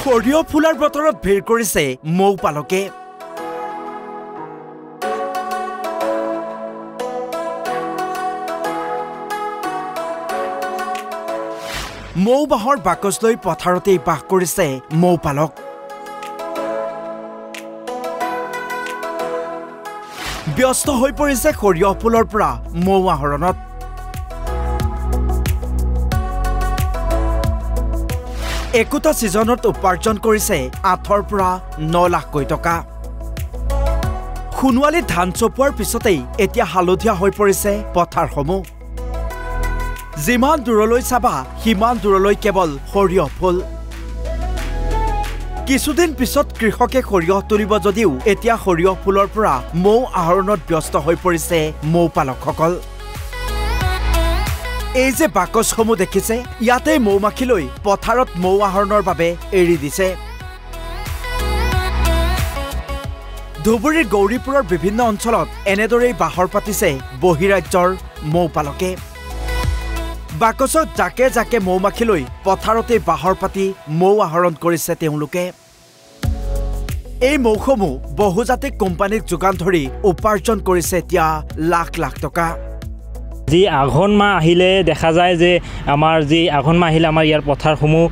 সৰিয়হ ফুলাৰ বতৰত ভিৰ কৰিছে মৌ পালকে। মৌ বাহৰ বাকচ লৈ পথাৰতেই বাস কৰিছে মৌ পালক। ব্যস্ত হৈ পৰিছে সৰিয়হ ফুলৰ পৰা মৌ আহৰণত। একোটা ছিজনত উপাৰ্জন কৰিছে 8 পৰা 9 লাখকৈ টকা। খুনুৱালী ধান চপোৱাৰ পিছতেই এতিয়া হালধীয়া হৈ পৰিছে পথাৰসমূহ। যিমান দূৰলৈ চাবা সিমান দূৰলৈ কেৱল সৰিয়হ ফুল। কিছুদিন পিছত কৃষকে সৰিয়হ তুলিব যদিও এতিয়া সৰিয়হ ফুলৰ পৰা মৌ আহৰণত ব্যস্ত হৈ পৰিছে মৌ পালকসকল। এই যে বাকচসমূহ দেখিছে ইয়াতে মৌমাখি লৈ পথাৰত মৌ আহৰণৰ বাবে এৰি দিছে। ধুবুৰীৰ গৌৰীপুৰৰ বিভিন্ন অঞ্চলত এনেদৰেই বাহৰ পাতিছে বহিৰাজ্যৰ মৌ পালকে। বাকচত জাকে জাকে মৌমাখি লৈ পথাৰতে বাহৰ পাতি মৌ আহৰণ কৰিছে তেওঁলোকে। এই মৌসমূহ বহুজাতিক কোম্পানীক যোগান ধৰি উপাৰ্জন কৰিছে এতিয়া লাখ লাখ টকা। যি আঘোণ মাহ আহিলে দেখা যায় যে আমাৰ যি আঘোণ মাহ আহিলে আমাৰ ইয়াৰ পথাৰসমূহ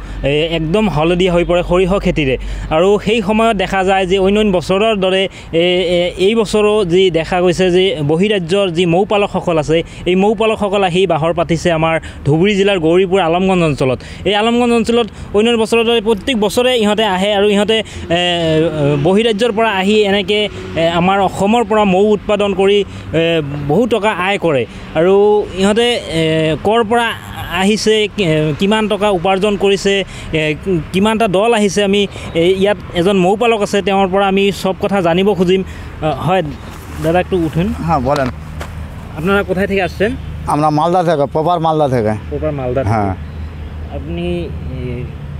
একদম হালধীয়া হৈ পৰে সৰিয়হ খেতিৰে। আৰু সেই সময়ত দেখা যায় যে অন্য বছৰৰ দৰে এই বছৰো যি দেখা গৈছে যে বহিৰাজ্যৰ যি মৌ পালকসকল আছে এই মৌ পালকসকল আহি বাহৰ পাতিছে আমাৰ ধুবুৰী জিলাৰ গৌৰীপুৰ আলমগঞ্জ অঞ্চলত। এই আলমগঞ্জ অঞ্চলত অন্য বছৰৰ দৰে প্ৰত্যেক বছৰে ইহঁতে আহে আৰু ইহঁতে বহিৰাজ্যৰ পৰা আহি এনেকৈ আমাৰ অসমৰ পৰা মৌ উৎপাদন কৰি বহু টকা আয় কৰে। আৰু ইহঁতে কৰ পৰা আহিছে, কিমান টকা উপাৰ্জন কৰিছে, কিমানটা দল আহিছে, আমি ইয়াত এজন মৌ পালক আছে তেওঁৰ পৰা আমি সব কথা জানিব খুঁজিম। হয় দাদা একটু উঠুন। হ্যাঁ বলেন। আপনারা কোথায় থেকে আসছেন? আমরা মালদা থেকে, প্রপার মালদা থেকে। প্রপার মালদা। হ্যাঁ। আপনি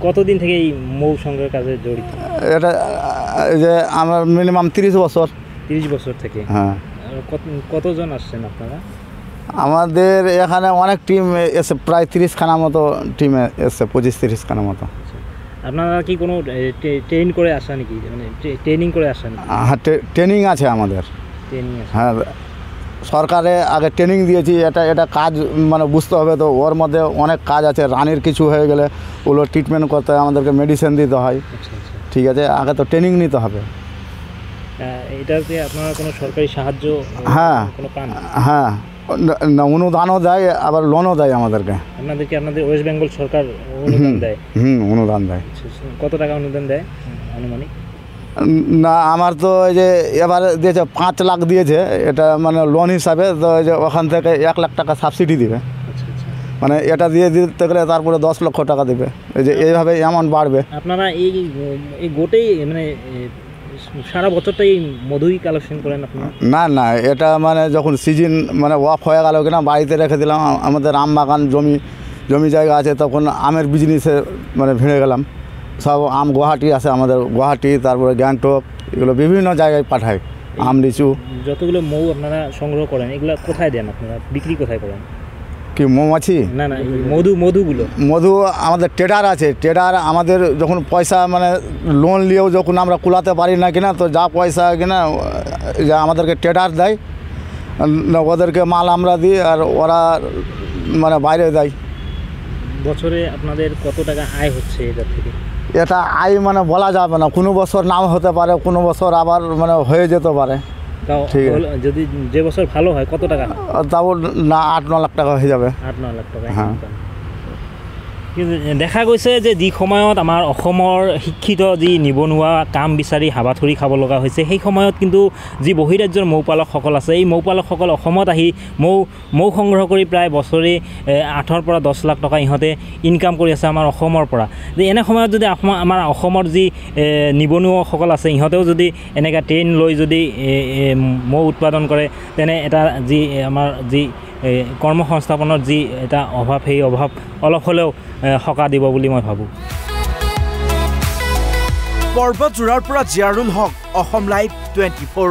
কতদিন থেকে এই মৌ সংগ্রহের কাজে জড়িত? এটা যে আমার মিনিমাম 30 বছর। 30 বছর থেকে? হ্যাঁ। কতজন আসছেন আপনারা? আমাদের এখানে অনেক টিম এসে, প্রায় 30 খানা মতো টিম এসে, 25-30 খানা মতো। আপনারা কি কোনো ট্রেন করে আসা নাকি, মানে ট্রেনিং করে আসা নাকি? হ্যাঁ ট্রেনিং আছে আমাদের। ট্রেনিং আছে? হ্যাঁ সরকারে আগে ট্রেনিং দিয়েছি। এটা কাজ মানে বুঝতে হবে, তো ওর মধ্যে অনেক কাজ আছে। রানীর কিছু হয়ে গেলে ওগুলো ট্রিটমেন্ট করতে হয়, আমাদেরকে মেডিসিন দিতে হয়। ঠিক আছে, আগে তো ট্রেনিং নিতে হবে। এটাতে আপনারা কোনো সরকারি সাহায্য হ্যাঁ পান? হ্যাঁ অনুদানও দেয়, আবার লোনও দেয় আমাদেরকে। আপনাদের ওয়েস্ট বেঙ্গল সরকার অনুদান দেয়? অনুদান দেয়। কত টাকা অনুদান দেয় আনুমানিক? না আমার তো এই যে এবারে দিয়েছে 5 লাখ দিয়েছে, এটা মানে লোন হিসাবে। তো এই যে ওখান থেকে 1 লাখ টাকা সাবসিডি দিবে। মানে এটা দিয়ে দিতে গেলে তারপরে 10 লক্ষ টাকা দেবে। এই যে এইভাবে অ্যামাউন্ট বাড়বে। আপনারা এই গোটেই মানে সারা বছরটাই মধুই কালেকশন করেন আপনারা? না না, এটা মানে যখন সিজন মানে অফ হয়ে গেল কিনা বাড়িতে রেখে দিলাম। আমাদের আম বাগান জমি জায়গা আছে, তখন আমের বিজনেসে মানে ভিড়ে গেলাম। সব আম গুয়াহাটি আছে আমাদের, গুয়াহাটি, তারপরে গ্যাংটক, এগুলো বিভিন্ন জায়গায় পাঠায় আম লিচু। যতগুলো মৌ আপনারা সংগ্রহ করেন এগুলো কোথায় দেন আপনারা, বিক্রি কোথায় করেন? কি মৌমাছি? না না, মধুগুলো। মধু আমাদের ট্রেডার আছে। ট্রেডার আমাদের যখন পয়সা মানে লোন নিয়েও যখন আমরা কুলাতে পারি না কিনা, তো যা পয়সা কিনা যা আমাদেরকে ট্রেডার দেয়, ওদেরকে মাল আমরা দিই আর ওরা মানে বাইরে দেয়। বছরে আপনাদের কত টাকা আয় হচ্ছে এটা থেকে? এটা আয় মানে বলা যাবে না, কোনো বছর নাও হতে পারে, কোনো বছর আবার মানে হয়ে যেতে পারে। ঠিক আছে, যদি যে বছর ভালো হয় কত টাকা? তাও না 8-9 লাখ টাকা হয়ে যাবে। 8-9 লাখ টাকা। হ্যাঁ। কিন্তু দেখা গৈছে যে যি সময়ত আমাৰ অসমৰ শিক্ষিত যি নিবনুৱা কাম বিচাৰি হাবাথুৰি খাব লগা হৈছে, সেই সময়ত কিন্তু যি বহিৰাজ্যৰ মৌপালকসকল আছে এই মৌপালকসকল অসমত আহি মৌ সংগ্ৰহ কৰি প্ৰায় বছৰে 8 পৰা 10 লাখ টকা ইহঁতে ইনকাম কৰি আছে আমাৰ অসমৰ পৰা। যে এনে সময়ত যদি আমাৰ অসমৰ যি নিবনুৱাসকল আছে ইহঁতেও যদি এনেকৈ ট্ৰেইন লৈ যদি মৌ উৎপাদন কৰে, তেনে এটা যি আমাৰ যি কৰ্মসংস্থাপনৰ যি এটা অভাৱ, সেই অভাৱ অলপ হ'লেও হকা দিব বুলি মই ভাবোঁ। পৰ্বতজোৰাৰ পৰা জিয়াৰুল হক, অসম লাইভ 24।